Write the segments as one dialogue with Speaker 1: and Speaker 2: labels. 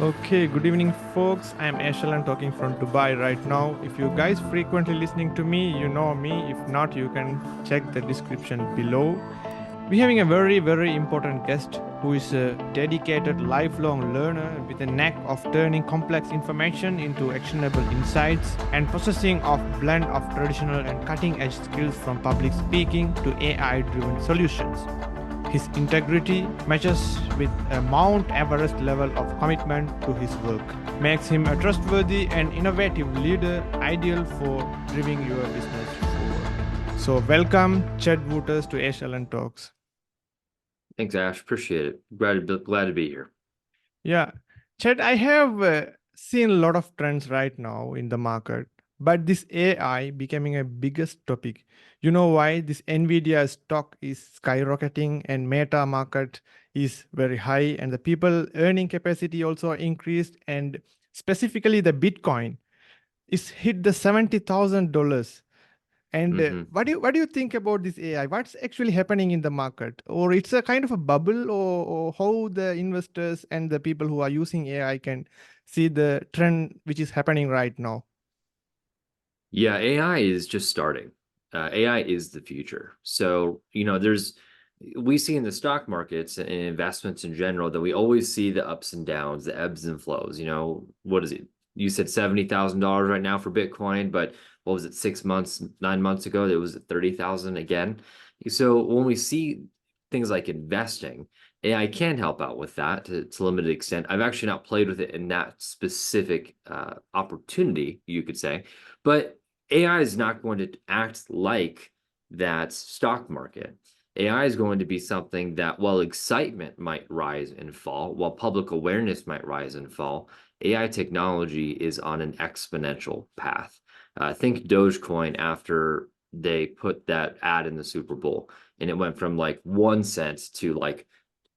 Speaker 1: Okay, good evening, folks. I'm Eshalan talking from Dubai right now. If you guys frequently listening to me, you know me. If not, you can check the description below. We're having a very, very important guest who is a dedicated lifelong learner with a knack of turning complex information into actionable insights and possessing of blend of traditional and cutting edge skills from public speaking to AI driven solutions. His integrity matches with a Mount Everest level of commitment to his work, makes him a trustworthy and innovative leader ideal for driving your business forward. So, welcome, Chad Wooters, to Ash Talks.
Speaker 2: Thanks, Ash. Appreciate it. Glad to be here.
Speaker 1: Yeah, Chad, I have seen a lot of trends right now in the market, but this AI becoming a biggest topic. You know why this Nvidia stock is skyrocketing and Meta market is very high, and the people earning capacity also increased, and specifically the Bitcoin is hit the $70,000. And
Speaker 2: hmm
Speaker 1: what do you think about this AI? What's actually happening in the market, or it's a kind of a bubble, or how the investors and the people who are using AI can see the trend which is happening right now?
Speaker 2: Yeah, AI is just starting. AI is the future. So, we see in the stock markets and investments in general that we always see the ups and downs, the ebbs and flows. What is it? You said $70,000 right now for Bitcoin, but what was it, 6 months, 9 months ago? It was at 30,000 again. So when we see things like investing, AI can help out with that to a limited extent. I've actually not played with it in that specific opportunity, you could say, but AI is not going to act like that stock market. AI is going to be something that, while excitement might rise and fall, while public awareness might rise and fall, AI technology is on an exponential path. Think Dogecoin after they put that ad in the Super Bowl, and it went from like 1 cent to like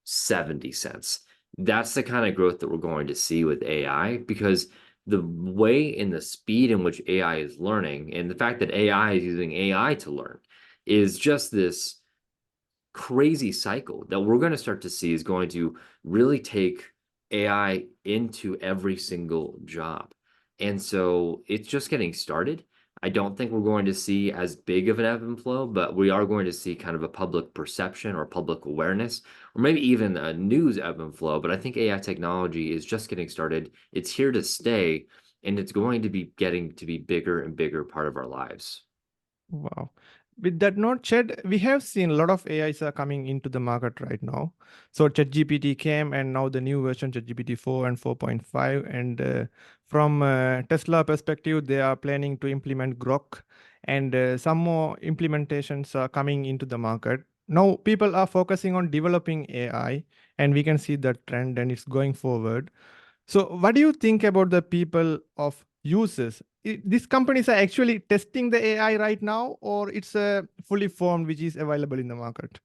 Speaker 2: 70 cents. That's the kind of growth that we're going to see with AI, because the way and the speed in which AI is learning, and the fact that AI is using AI to learn, is just this crazy cycle that we're going to start to see is going to really take AI into every single job. And so it's just getting started. I don't think we're going to see as big of an ebb and flow, but we are going to see kind of a public perception or public awareness, or maybe even a news ebb and flow. But I think AI technology is just getting started. It's here to stay, and it's going to be getting to be bigger and bigger part of our lives.
Speaker 1: Wow. With that note, Chad, we have seen a lot of AIs are coming into the market right now. So ChatGPT came, and now the new version, ChatGPT 4 and 4.5. And from Tesla perspective, they are planning to implement Grok, and some more implementations are coming into the market. Now people are focusing on developing AI, and we can see that trend, and it's going forward. So, what do you think about the people of users? These companies are actually testing the AI right now, or it's a fully formed which is available in the market?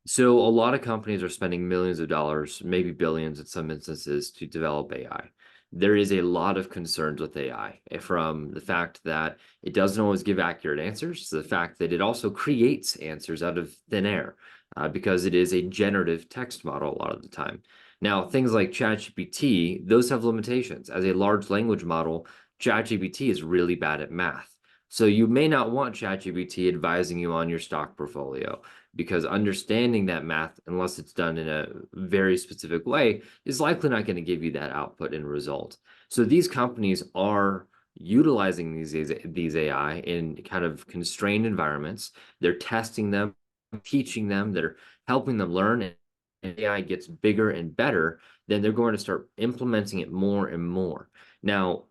Speaker 2: So a lot of companies are spending millions of dollars, maybe billions in some instances, to develop AI. There is a lot of concerns with AI, from the fact that it doesn't always give accurate answers to the fact that it also creates answers out of thin air, because it is a generative text model a lot of the time. Now, things like ChatGPT, those have limitations. As a large language model, ChatGPT is really bad at math. So you may not want ChatGPT advising you on your stock portfolio, because understanding that math, unless it's done in a very specific way, is likely not going to give you that output and result. So these companies are utilizing these AI in kind of constrained environments. They're testing them, teaching them, they're helping them learn, and AI gets bigger and better, then they're going to start implementing it more and more. Now,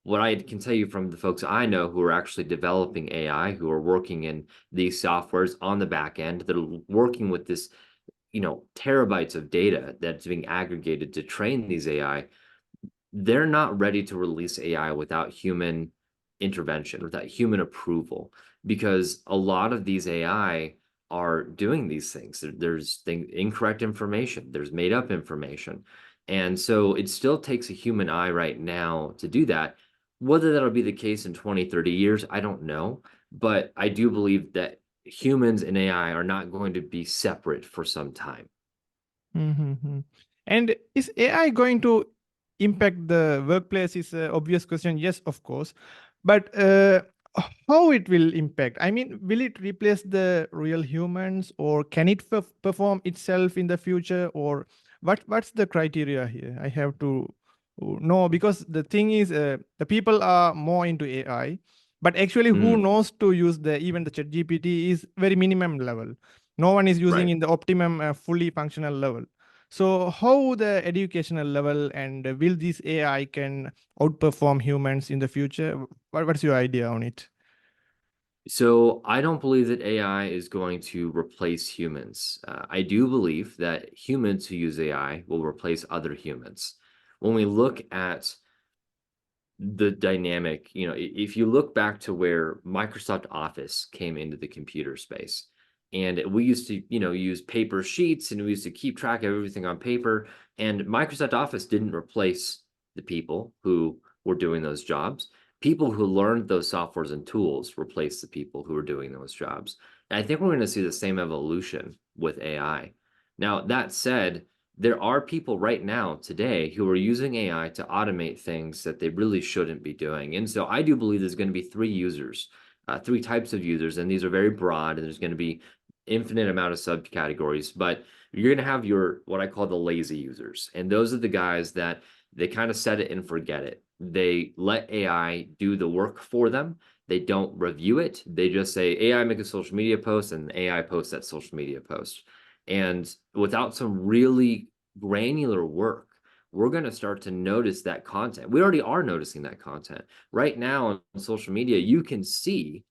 Speaker 2: what I can tell you from the folks I know who are actually developing AI, who are working in these softwares on the back end, that are working with this, terabytes of data that's being aggregated to train these AI, they're not ready to release AI without human intervention, without human approval, because a lot of these AI are doing these things. There's incorrect information, there's made up information. And so it still takes a human eye right now to do that. Whether that'll be the case in 20, 30 years, I don't know. But I do believe that humans and AI are not going to be separate for some time.
Speaker 1: Mm-hmm. And is AI going to impact the workplace? Is an obvious question. Yes, of course. But how it will impact? I mean, will it replace the real humans, or can it perform itself in the future, or what's the criteria here? I have to know, because the thing is, the people are more into AI, but actually, who
Speaker 2: Mm,
Speaker 1: knows to use the even the ChatGPT is very minimum level. No one is using
Speaker 2: right.
Speaker 1: in the optimum, fully functional level. So how the educational level, and will this AI can outperform humans in the future? What's your idea on it?
Speaker 2: So I don't believe that AI is going to replace humans. I do believe that humans who use AI will replace other humans. When we look at the dynamic, if you look back to where Microsoft Office came into the computer space, and we used to, use paper sheets and we used to keep track of everything on paper, and Microsoft Office didn't replace the people who were doing those jobs. People who learned those softwares and tools replaced the people who were doing those jobs. And I think we're going to see the same evolution with AI. Now, that said, there are people right now today who are using AI to automate things that they really shouldn't be doing. And so I do believe there's going to be three types of users, and these are very broad, and there's going to be infinite amount of subcategories, but you're going to have your what I call the lazy users. And those are the guys that they kind of set it and forget it. They let AI do the work for them. They don't review it. They just say AI make a social media post and AI post that social media post. And without some really granular work, we're going to start to notice that content. We already are noticing that content. Right now on social media, you can see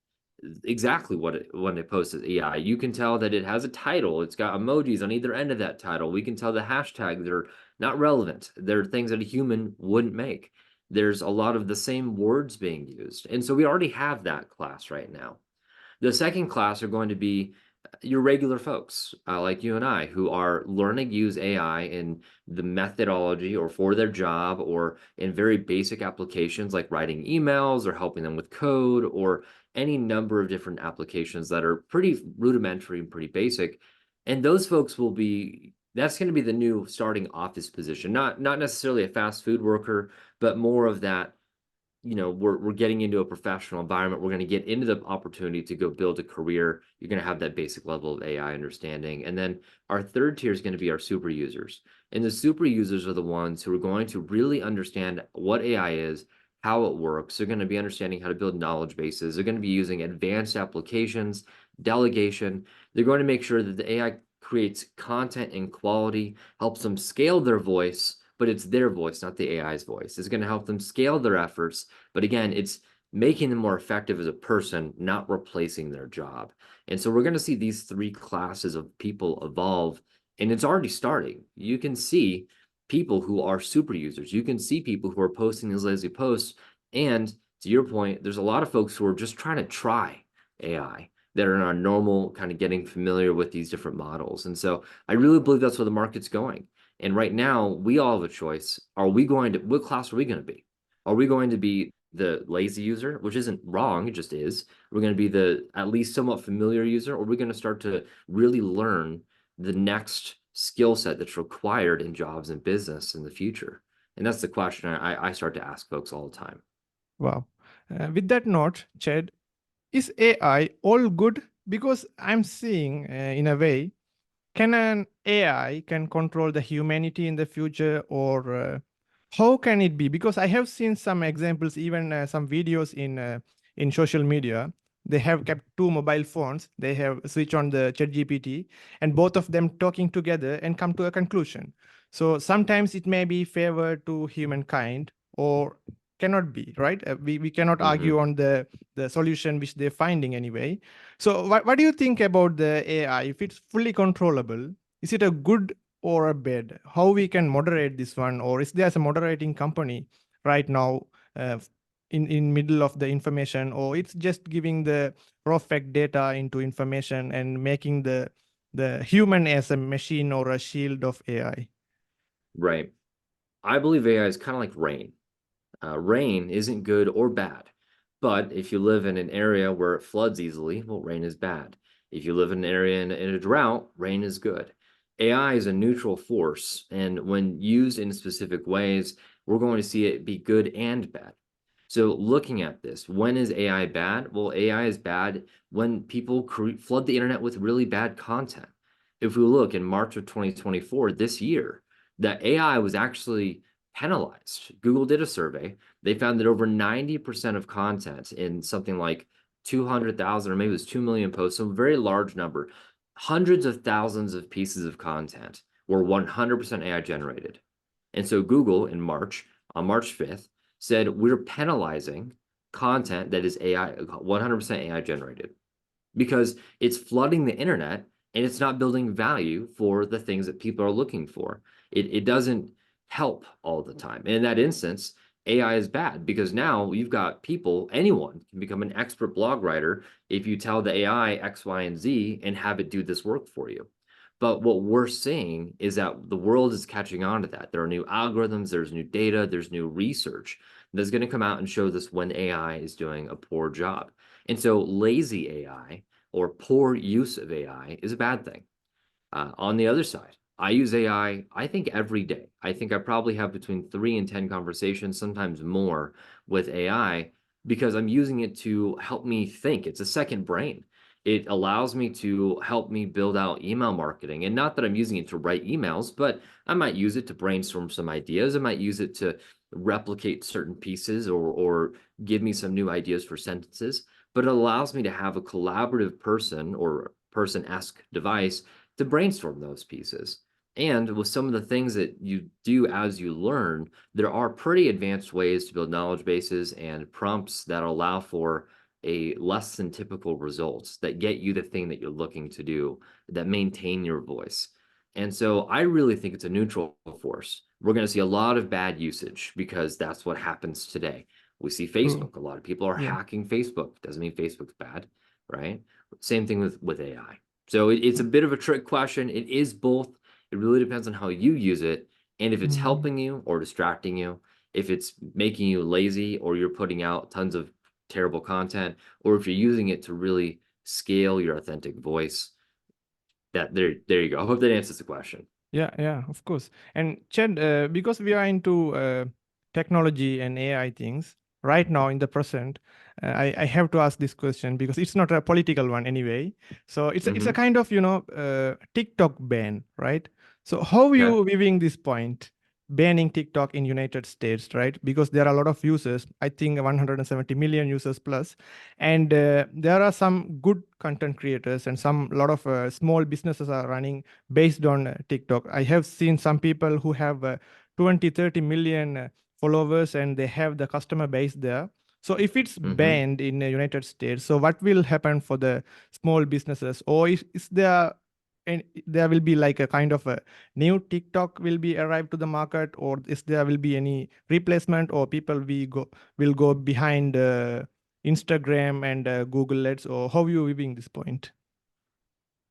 Speaker 2: exactly when it posts as AI. You can tell that it has a title. It's got emojis on either end of that title. We can tell the hashtags are not relevant. They're things that a human wouldn't make. There's a lot of the same words being used. And so we already have that class right now. The second class are going to be your regular folks, like you and I, who are learning to use AI in the methodology or for their job or in very basic applications like writing emails or helping them with code or any number of different applications that are pretty rudimentary and pretty basic. And those folks that's going to be the new starting office position, not necessarily a fast food worker, but more of that we're getting into a professional environment. We're going to get into the opportunity to go build a career. You're going to have that basic level of AI understanding. And then our third tier is going to be our super users. And the super users are the ones who are going to really understand what AI is, how it works. They're going to be understanding how to build knowledge bases. They're going to be using advanced applications, delegation. They're going to make sure that the AI creates content and quality, helps them scale their voice, but it's their voice, not the AI's voice. It's going to help them scale their efforts. But again, it's making them more effective as a person, not replacing their job. And so we're going to see these three classes of people evolve, and it's already starting. You can see people who are super users. You can see people who are posting these lazy posts. And to your point, there's a lot of folks who are just trying to try AI that are in our normal kind of getting familiar with these different models. And so I really believe that's where the market's going. And right now, we all have a choice. What class are we going to be? Are we going to be the lazy user, which isn't wrong, it just is? We're going to be the at least somewhat familiar user, or are we going to start to really learn the next skill set that's required in jobs and business in the future? And that's the question I start to ask folks all the time.
Speaker 1: Wow. With that note, Chad, is AI all good? Because I'm seeing, in a way, can an AI can control the humanity in the future, or how can it be? Because I have seen some examples, even some videos in social media. They have kept two mobile phones. They have switched on the ChatGPT, and both of them talking together and come to a conclusion. So sometimes it may be favor to humankind, or cannot be, right. We cannot argue
Speaker 2: Mhm.
Speaker 1: on the solution which they're finding anyway. So what do you think about the AI? If it's fully controllable, is it a good or a bad? How we can moderate this one, or is there a moderating company right now, uh, in middle of the information, or it's just giving the raw fact data into information and making the human as a machine or a shield of AI?
Speaker 2: Right. I believe AI is kind of like rain. Rain isn't good or bad, but if you live in an area where it floods easily, well, rain is bad. If you live in an area in a drought, rain is good. AI is a neutral force, and when used in specific ways, we're going to see it be good and bad. So looking at this, when is AI bad? Well, AI is bad when people flood the internet with really bad content. If we look in March of 2024, this year, that AI was actually penalized. Google did a survey. They found that over 90% of content in something like 200,000 or maybe it was 2 million posts, so a very large number, hundreds of thousands of pieces of content were 100% AI generated. And so Google in March, on March 5th, said we're penalizing content that is AI, 100% AI generated, because it's flooding the internet and it's not building value for the things that people are looking for. It doesn't help all the time. And in that instance, AI is bad because now you've got people, anyone can become an expert blog writer if you tell the AI X, Y, and Z and have it do this work for you. But what we're seeing is that the world is catching on to that. There are new algorithms, there's new data, there's new research that's going to come out and show this when AI is doing a poor job. And so lazy AI or poor use of AI is a bad thing. On the other side, I use AI, I think every day. I think I probably have between 3 and 10 conversations, sometimes more, with AI because I'm using it to help me think. It's a second brain. It allows me to help me build out email marketing. And not that I'm using it to write emails, but I might use it to brainstorm some ideas. I might use it to replicate certain pieces or give me some new ideas for sentences. But it allows me to have a collaborative person or person-esque device to brainstorm those pieces. And with some of the things that you do as you learn, there are pretty advanced ways to build knowledge bases and prompts that allow for a less than typical results that get you the thing that you're looking to do, that maintain your voice. And so I really think it's a neutral force. We're going to see a lot of bad usage because that's what happens today. We see
Speaker 1: True.
Speaker 2: Facebook. A lot of people are
Speaker 1: Yeah.
Speaker 2: hacking Facebook. Doesn't mean Facebook's bad, right? Same thing with AI. So it's a bit of a trick question. It is both. It really depends on how you use it. And if it's
Speaker 1: Mm.
Speaker 2: helping you or distracting you, if it's making you lazy or you're putting out tons of terrible content, or if you're using it to really scale your authentic voice, there you go. I hope that answers the question.
Speaker 1: Yeah, yeah, of course. And Chad, because we are into technology and AI things right now in the present, I have to ask this question because it's not a political one anyway. So it's a
Speaker 2: Mm-hmm.
Speaker 1: kind of, TikTok ban, right? So how
Speaker 2: Okay.
Speaker 1: you viewing this point, banning TikTok in United States, right? Because there are a lot of users, I think 170 million users plus, and there are some good content creators and some lot of small businesses are running based on TikTok. I have seen some people who have 20, 30 million followers and they have the customer base there. So if it's
Speaker 2: Mm-hmm.
Speaker 1: banned in the United States, so what will happen for the small businesses? Or is there and there will be like a kind of a new TikTok will be arrived to the market, or is there will be any replacement, or people will go behind Instagram and Google Ads, or how you viewing this point?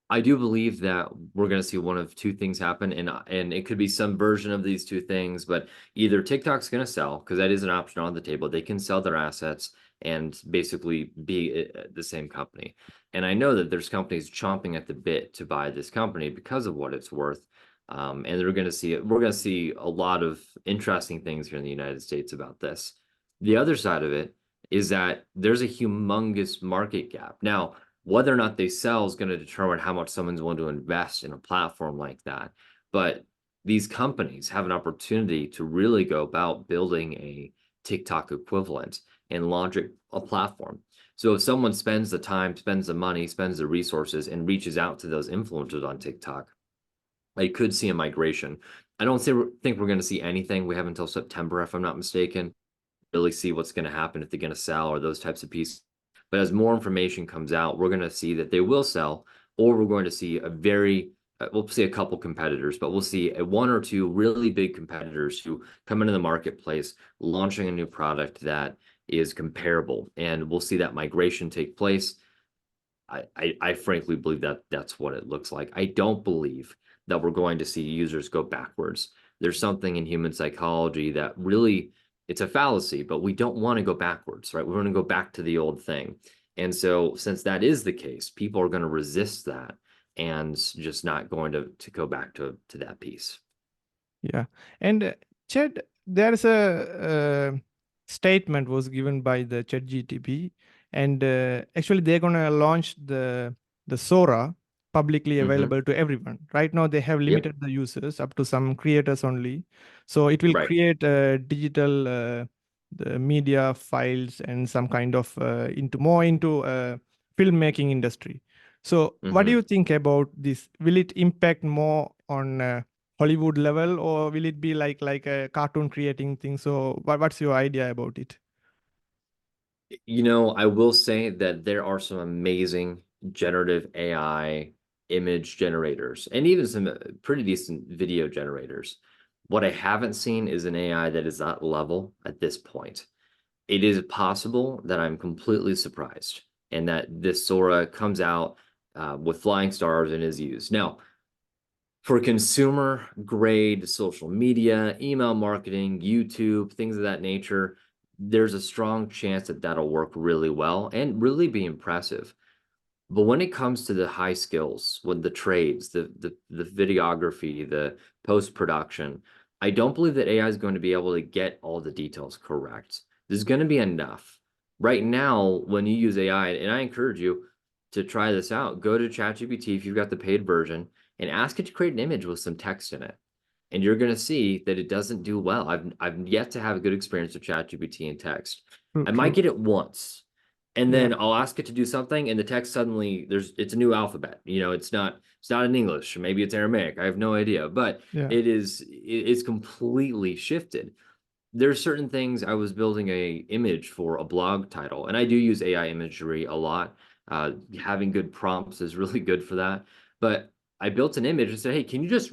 Speaker 2: I do believe that we're going to see one of two things happen, and it could be some version of these two things, but either TikTok's going to sell because that is an option on the table. They can sell their assets and basically be the same company. And I know that there's companies chomping at the bit to buy this company because of what it's worth. And they're going to see it. We're going to see a lot of interesting things here in the United States about this. The other side of it is that there's a humongous market gap. Now, whether or not they sell is going to determine how much someone's willing to invest in a platform like that. But these companies have an opportunity to really go about building a TikTok equivalent and launch a platform. So if someone spends the time, spends the money, spends the resources, and reaches out to those influencers on TikTok, I could see a migration. I don't think we're going to see anything. We have until September, if I'm not mistaken, really see what's going to happen if they're going to sell or those types of pieces. But as more information comes out, we're going to see that they will sell, or we're going to see we'll see a couple competitors, but we'll see one or two really big competitors who come into the marketplace launching a new product that is comparable. And we'll see that migration take place. I frankly believe that that's what it looks like. I don't believe that we're going to see users go backwards. There's something in human psychology that really, it's a fallacy, but we don't want to go backwards, right? We want to go back to the old thing. And so since that is the case, people are going to resist that. and just not going to go back to that piece.
Speaker 1: Yeah. And Chet, there's a statement was given by the ChatGPT, and actually they're gonna launch the Sora publicly
Speaker 2: Hmm.
Speaker 1: available to everyone. Right now they have
Speaker 2: Yep.
Speaker 1: limited the users up to some creators only. So it will
Speaker 2: Right.
Speaker 1: create digital the media files and some kind of into more into filmmaking industry. So what do
Speaker 2: Hmm.
Speaker 1: you think about this? Will it impact more on Hollywood level, or will it be like a cartoon creating thing? So what's your idea about it?
Speaker 2: I will say that there are some amazing generative AI image generators and even some pretty decent video generators. What I haven't seen is an AI that is that level at this point. It is possible that I'm completely surprised and that this Sora comes out with flying stars and is used. Now, for consumer grade social media, email marketing, YouTube, things of that nature, there's a strong chance that that'll work really well and really be impressive. But when it comes to the high skills, with the trades, the videography, the post production, I don't believe that AI is going to be able to get all the details correct. There's going to be enough. Right now, when you use AI, and I encourage you to try this out, go to ChatGPT if you've got the paid version and ask it to create an image with some text in it. And you're going to see that it doesn't do well. I've yet to have a good experience with ChatGPT and text.
Speaker 1: True,
Speaker 2: I might
Speaker 1: true.
Speaker 2: get it once, and
Speaker 1: Yeah,
Speaker 2: then I'll ask it to do something, and the text suddenly it's a new alphabet. It's not in English, maybe it's Aramaic. I have no idea, but
Speaker 1: yeah.
Speaker 2: it's completely shifted. There's certain things. I was building a image for a blog title, and I do use AI imagery a lot. Having good prompts is really good for that. But I built an image and said, "Hey, can you just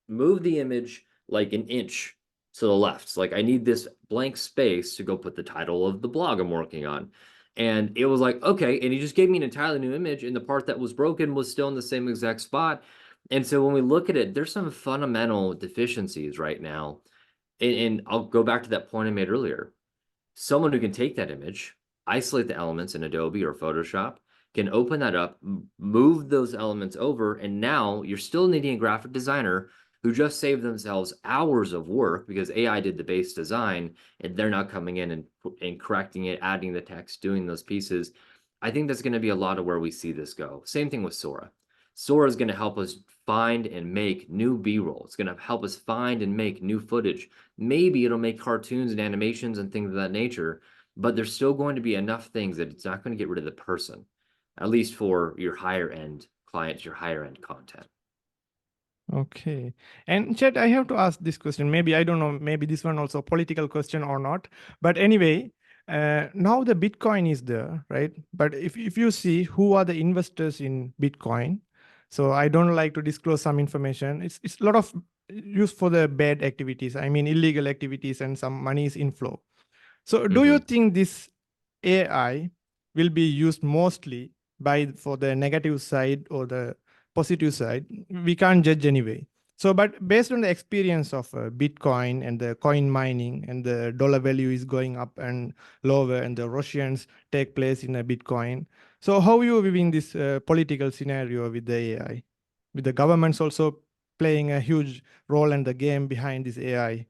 Speaker 2: move the image like an inch to the left? It's like I need this blank space to go put the title of the blog I'm working on." And it was like, okay. And he just gave me an entirely new image, and the part that was broken was still in the same exact spot. And so when we look at it, there's some fundamental deficiencies right now, and I'll go back to that point I made earlier. Someone who can take that image, isolate the elements in Adobe or Photoshop, can open that up, move those elements over, and now you're still needing a graphic designer who just saved themselves hours of work because AI did the base design, and they're now coming in and correcting it, adding the text, doing those pieces. I think that's going to be a lot of where we see this go. Same thing with Sora. Sora is going to help us find and make new B-roll. It's going to help us find and make new footage. Maybe it'll make cartoons and animations and things of that nature, but there's still going to be enough things that it's not going to get rid of the person, at least for your higher end clients, your higher end content.
Speaker 1: Okay. And Chet, I have to ask this question. Maybe I don't know. Maybe this one also a political question or not. But anyway, now the Bitcoin is there, right? But if you see who are the investors in Bitcoin, so I don't like to disclose some information. It's a lot of used for the bad activities. I mean illegal activities and some money is inflow. So, do you
Speaker 2: Mm-hmm.
Speaker 1: think this AI will be used mostly by for the negative side or the positive side? We can't judge anyway. So, but based on the experience of Bitcoin and the coin mining and the dollar value is going up and lower, and the Russians take place in a Bitcoin. So, how you viewing this political scenario with the AI, with the governments also playing a huge role in the game behind this AI?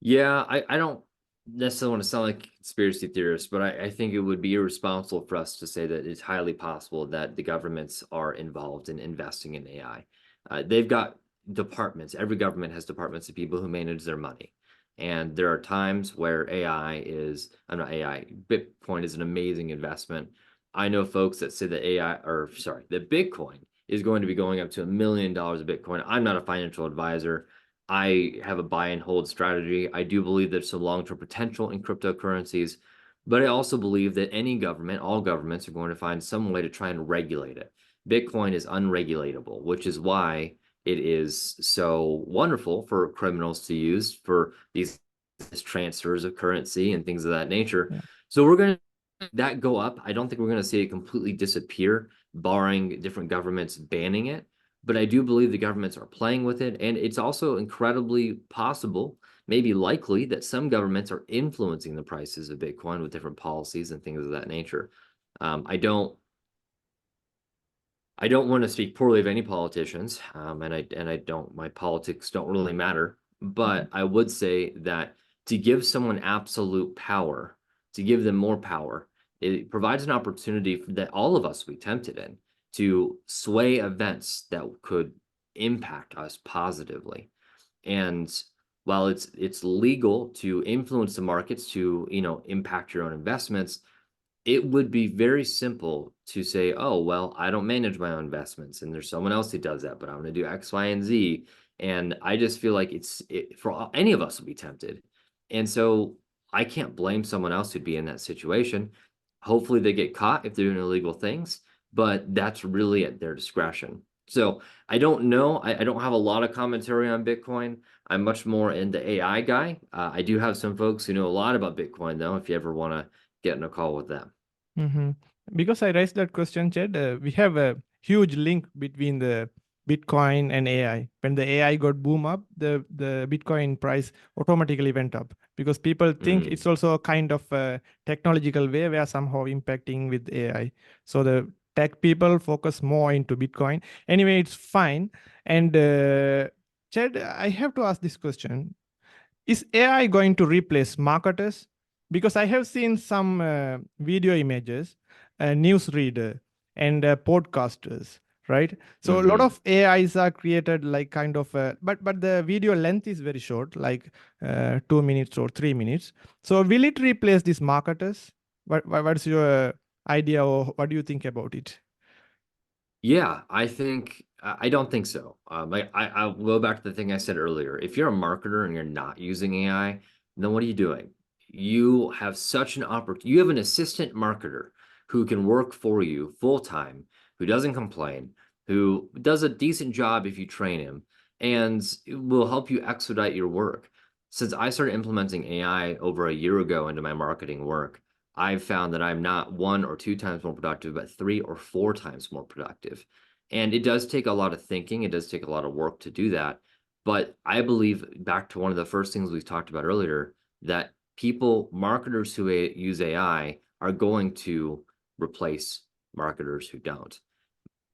Speaker 2: Yeah, I don't necessarily want to sound like a conspiracy theorist, but I think it would be irresponsible for us to say that it's highly possible that the governments are involved in investing in AI. They've got departments. Every government has departments of people who manage their money. And there are times where I'm not AI, Bitcoin is an amazing investment. I know folks that say that that Bitcoin is going to be going up to $1 million of Bitcoin. I'm not a financial advisor. I have a buy and hold strategy. I do believe there's some long-term potential in cryptocurrencies, but I also believe that all governments are going to find some way to try and regulate it. Bitcoin is unregulatable, which is why it is so wonderful for criminals to use for these transfers of currency and things of that nature.
Speaker 1: Yeah.
Speaker 2: So we're going to that go up. I don't think we're going to see it completely disappear, barring different governments banning it. But I do believe the governments are playing with it. And it's also incredibly possible, maybe likely, that some governments are influencing the prices of Bitcoin with different policies and things of that nature. I don't I don't want to speak poorly of any politicians, and I don't. My politics don't really matter. But I would say that to give someone absolute power, to give them more power, it provides an opportunity that all of us will be tempted in to sway events that could impact us positively. And while it's legal to influence the markets to, impact your own investments, it would be very simple to say, oh, well, I don't manage my own investments and there's someone else who does that, but I'm going to do X, Y, and Z. And I just feel like for any of us would be tempted. And so I can't blame someone else who'd be in that situation. Hopefully they get caught if they're doing illegal things, but that's really at their discretion. So I don't know. I don't have a lot of commentary on Bitcoin. I'm much more into AI guy. I do have some folks who know a lot about Bitcoin, though, if you ever want to get in a call with them.
Speaker 1: Mm-hmm. Because I raised that question, Chad, we have a huge link between the Bitcoin and AI. When the AI got boom up, the Bitcoin price automatically went up because people think
Speaker 2: Mm.
Speaker 1: it's also a kind of a technological way we are somehow impacting with AI. So the tech people focus more into Bitcoin. Anyway, it's fine. And Chad, I have to ask this question. Is AI going to replace marketers? Because I have seen some video images, news reader, and podcasters, right? So a lot
Speaker 2: Hmm.
Speaker 1: of AIs are created like kind of, but the video length is very short, like 2 minutes or 3 minutes. So will it replace these marketers? What's your idea, or what do you think about it?
Speaker 2: Yeah, I don't think so. I'll go back to the thing I said earlier. If you're a marketer and you're not using AI, then what are you doing? You have such an opportunity. You have an assistant marketer who can work for you full time, who doesn't complain, who does a decent job if you train him, and will help you expedite your work. Since I started implementing AI over a year ago into my marketing work, I've found that I'm not 1 or 2 times more productive, but 3 or 4 times more productive. And it does take a lot of thinking. It does take a lot of work to do that. But I believe, back to one of the first things we talked about earlier, that marketers who use AI are going to replace marketers who don't.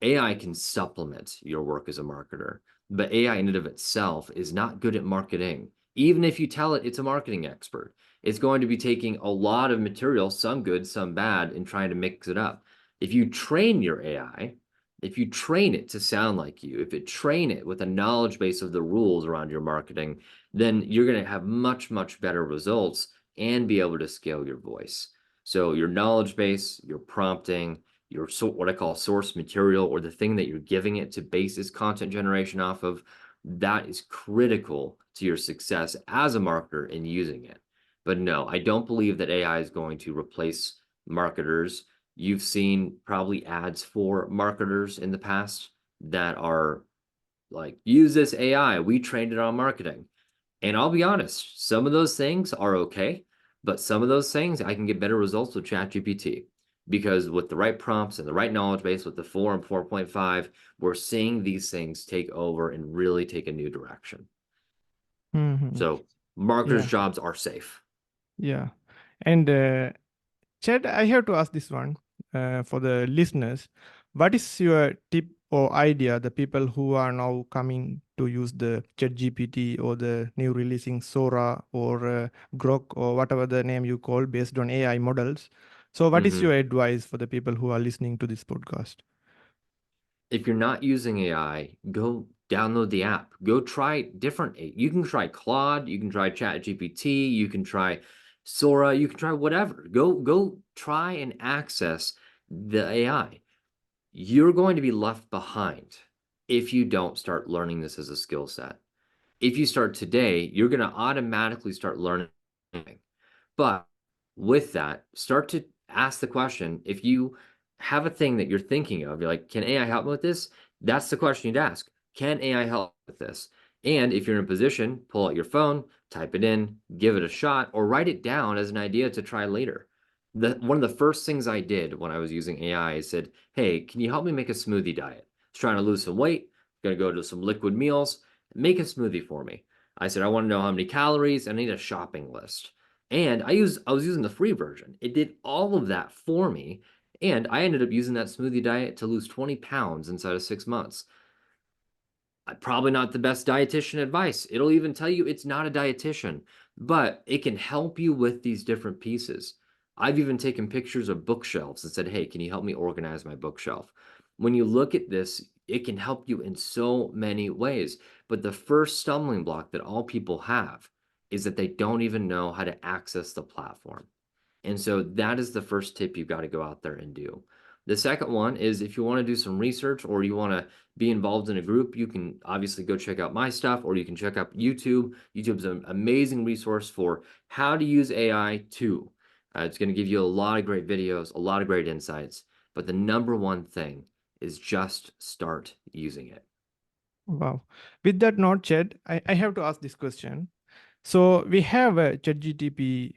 Speaker 2: AI can supplement your work as a marketer, but AI in and of itself is not good at marketing. Even if you tell it it's a marketing expert, it's going to be taking a lot of material, some good, some bad, and trying to mix it up. If you train your AI, if you train it to sound like you, if you train it with a knowledge base of the rules around your marketing, then you're going to have much, much better results and be able to scale your voice. So your knowledge base, your prompting, your what I call source material, or the thing that you're giving it to base its content generation off of, that is critical to your success as a marketer in using it. But no, I don't believe that AI is going to replace marketers. You've seen probably ads for marketers in the past that are like, use this AI, we trained it on marketing. And I'll be honest, some of those things are okay, but some of those things I can get better results with ChatGPT, because with the right prompts and the right knowledge base with the 4 and 4.5, we're seeing these things take over and really take a new direction.
Speaker 1: Hmm.
Speaker 2: So marketers'
Speaker 1: Yeah,
Speaker 2: jobs are safe.
Speaker 1: yeah. And Chad, I have to ask this one for the listeners. What is your tip or idea, the people who are now coming to use the ChatGPT or the new releasing Sora or Grok or whatever the name you call based on AI models? So, what is
Speaker 2: Mhm.
Speaker 1: your advice for the people who are listening to this podcast?
Speaker 2: If you're not using AI, go download the app. Go try different. You can try Claude, you can try ChatGPT, you can try Sora, you can try whatever. Go try and access the AI. You're going to be left behind if you don't start learning this as a skill set. If you start today, you're going to automatically start learning. But with that, start to ask the question. If you have a thing that you're thinking of, you're like, can AI help me with this? That's the question you'd ask. Can AI help with this? And if you're in a position, pull out your phone, type it in, give it a shot, or write it down as an idea to try later. One of the first things I did when I was using AI is said, hey, can you help me make a smoothie diet? I was trying to lose some weight, gonna go to some liquid meals, make a smoothie for me. I said, I want to know how many calories, I need a shopping list. And I was using the free version. It did all of that for me. And I ended up using that smoothie diet to lose 20 pounds inside of 6 months. Probably not the best dietitian advice. It'll even tell you it's not a dietitian, but it can help you with these different pieces. I've even taken pictures of bookshelves and said, hey, can you help me organize my bookshelf? When you look at this, it can help you in so many ways. But the first stumbling block that all people have is that they don't even know how to access the platform. And so that is the first tip you've got to go out there and do. The second one is if you want to do some research or you want to be involved in a group, you can obviously go check out my stuff or you can check out YouTube. YouTube's an amazing resource for how to use AI too. It's going to give you a lot of great videos, a lot of great insights. But the number one thing is just start using it.
Speaker 1: Wow. With that note, Chad, I have to ask this question. So we have ChatGPT,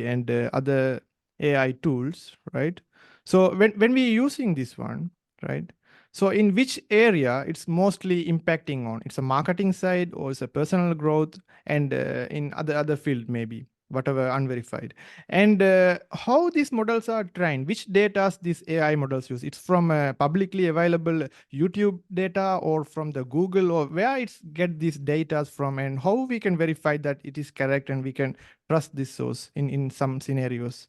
Speaker 1: and other AI tools, right? So when we're using this one, right? So in which area it's mostly impacting on? It's a marketing side or it's a personal growth, and in other field maybe whatever unverified. And how these models are trained? Which data these AI models use? It's from publicly available YouTube data or from the Google, or where it's get these data from, and how we can verify that it is correct and we can trust this source in some scenarios.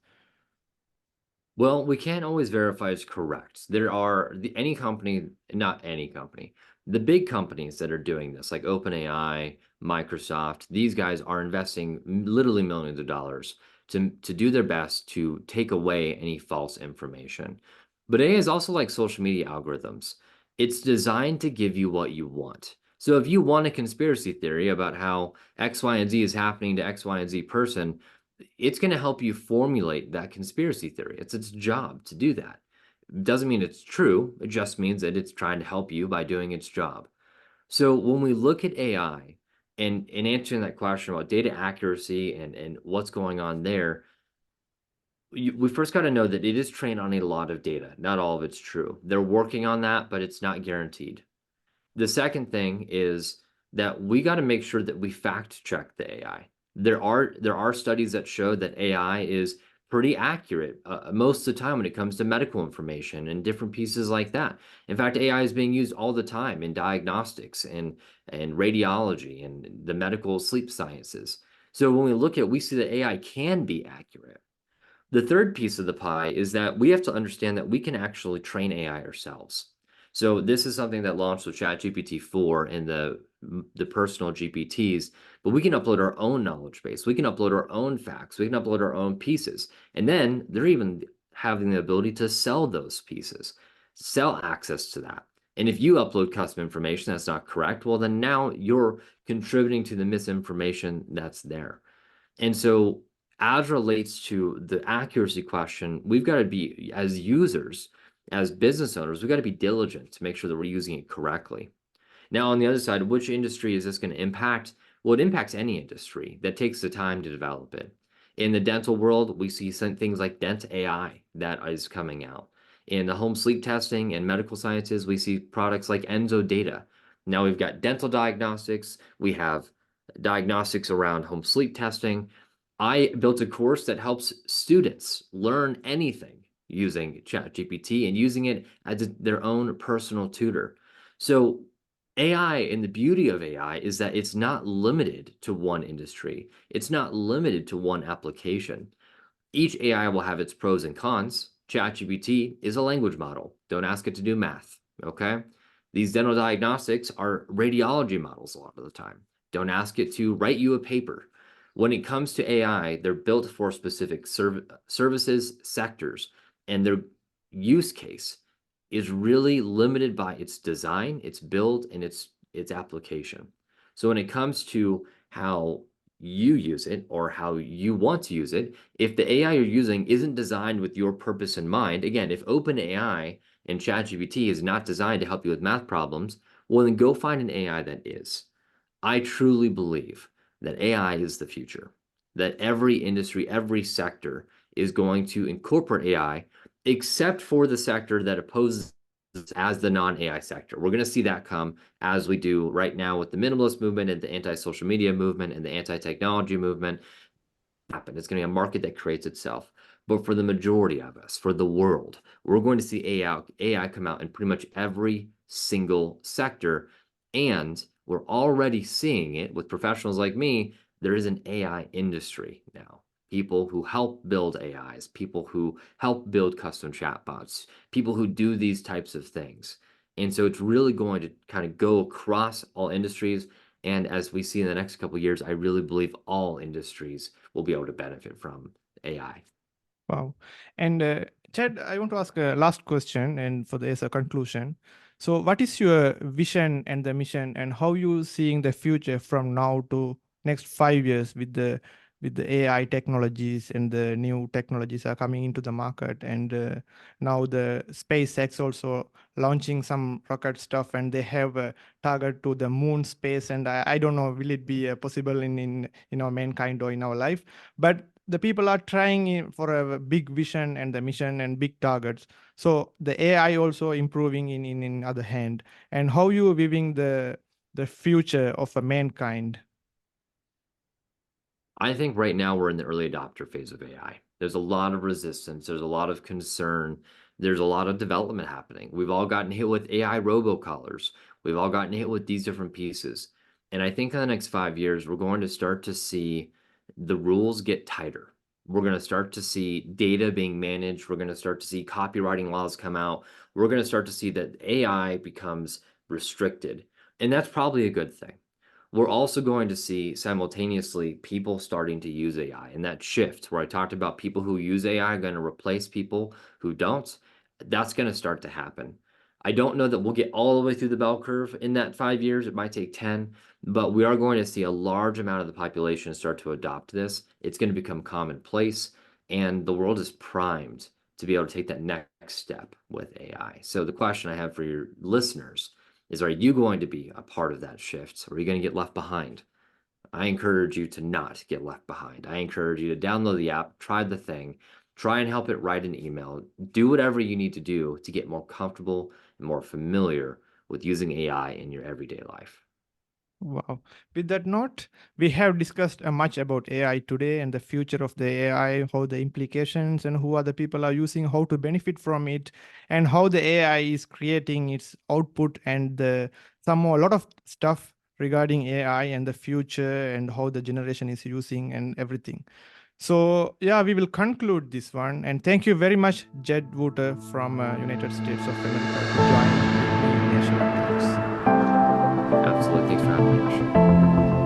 Speaker 2: Well, we can't always verify it's correct. There are any company, not any company, the big companies that are doing this, like OpenAI, Microsoft, these guys are investing literally millions of dollars to do their best to take away any false information. But AI is also like social media algorithms. It's designed to give you what you want. So if you want a conspiracy theory about how X, Y, and Z is happening to X, Y, and Z person, it's going to help you formulate that conspiracy theory. It's its job to do that. It doesn't mean it's true. It just means that it's trying to help you by doing its job. So when we look at AI and answering that question about data accuracy and what's going on there, we first got to know that it is trained on a lot of data. Not all of it's true. They're working on that, but it's not guaranteed. The second thing is that we got to make sure that we fact check the AI. There are studies that show that AI is pretty accurate most of the time when it comes to medical information and different pieces like that. In fact, AI is being used all the time in diagnostics and radiology and the medical sleep sciences. So when we look at, we see that AI can be accurate. The third piece of the pie is that we have to understand that we can actually train AI ourselves. So this is something that launched with ChatGPT 4 and the personal GPTs, but we can upload our own knowledge base. We can upload our own facts. We can upload our own pieces. And then they're even having the ability to sell those pieces, sell access to that. And if you upload custom information that's not correct, well, then now you're contributing to the misinformation that's there. And so as relates to the accuracy question, we've got to be, as users, as business owners, we've got to be diligent to make sure that we're using it correctly. Now, on the other side, which industry is this going to impact? Well, it impacts any industry that takes the time to develop it. In the dental world, we see some things like Dent AI that is coming out. In the home sleep testing and medical sciences, we see products like Enzo Data. Now we've got dental diagnostics, we have diagnostics around home sleep testing. I built a course that helps students learn anything using ChatGPT and using it as their own personal tutor. So AI, and the beauty of AI is that it's not limited to one industry. It's not limited to one application. Each AI will have its pros and cons. ChatGPT is a language model. Don't ask it to do math, okay? These dental diagnostics are radiology models a lot of the time. Don't ask it to write you a paper. When it comes to AI, they're built for specific services, sectors, and their use case is really limited by its design, its build, and its application. So when it comes to how you use it or how you want to use it, if the AI you're using isn't designed with your purpose in mind, again, if OpenAI and ChatGPT is not designed to help you with math problems, well, then go find an AI that is. I truly believe that AI is the future, that every industry, every sector is going to incorporate AI, except for the sector that opposes as the non-AI sector. We're going to see that come as we do right now with the minimalist movement and the anti-social media movement and the anti-technology movement. Happen. It's going to be a market that creates itself. But for the majority of us, for the world, we're going to see AI come out in pretty much every single sector. And we're already seeing it with professionals like me. There is an AI industry now. People who help build AIs, people who help build custom chatbots, people who do these types of things. And so it's really going to kind of go across all industries. And as we see in the next couple of years, I really believe all industries will be able to benefit from AI.
Speaker 1: Wow. And Chad, I want to ask a last question and for this a conclusion. So what is your vision and the mission and how you seeing the future from now to next 5 years with the AI technologies and the new technologies are coming into the market and now the SpaceX also launching some rocket stuff and they have a target to the moon space and I don't know will it be possible in our mankind or in our life, but the people are trying for a big vision and the mission and big targets. So the AI also improving in other hand. And how you viewing the future of a mankind?
Speaker 2: I think right now we're in the early adopter phase of AI. There's a lot of resistance, there's a lot of concern, there's a lot of development happening. We've all gotten hit with AI robocallers. We've all gotten hit with these different pieces. And I think in the next 5 years, we're going to start to see the rules get tighter. We're going to start to see data being managed. We're going to start to see copywriting laws come out. We're going to start to see that AI becomes restricted. And that's probably a good thing. We're also going to see simultaneously people starting to use AI, and that shift where I talked about people who use AI are going to replace people who don't. That's going to start to happen. I don't know that we'll get all the way through the bell curve in that 5 years. It might take 10, but we are going to see a large amount of the population start to adopt this. It's going to become commonplace, and the world is primed to be able to take that next step with AI. So the question I have for your listeners is, are you going to be a part of that shift, or are you going to get left behind? I encourage you to not get left behind. I encourage you to download the app, try the thing, try and help it write an email, do whatever you need to do to get more comfortable and more familiar with using AI in your everyday life.
Speaker 1: Wow. With that note, we have discussed much about AI today and the future of the AI, how the implications and who are the people are using, how to benefit from it, and how the AI is creating its output and some more, a lot of stuff regarding AI and the future and how the generation is using and everything. So yeah, we will conclude this one. And thank you very much, Jed Wooter from United States of America to join with me in National Talks.
Speaker 2: Absolutely. Thanks for having me, Ash.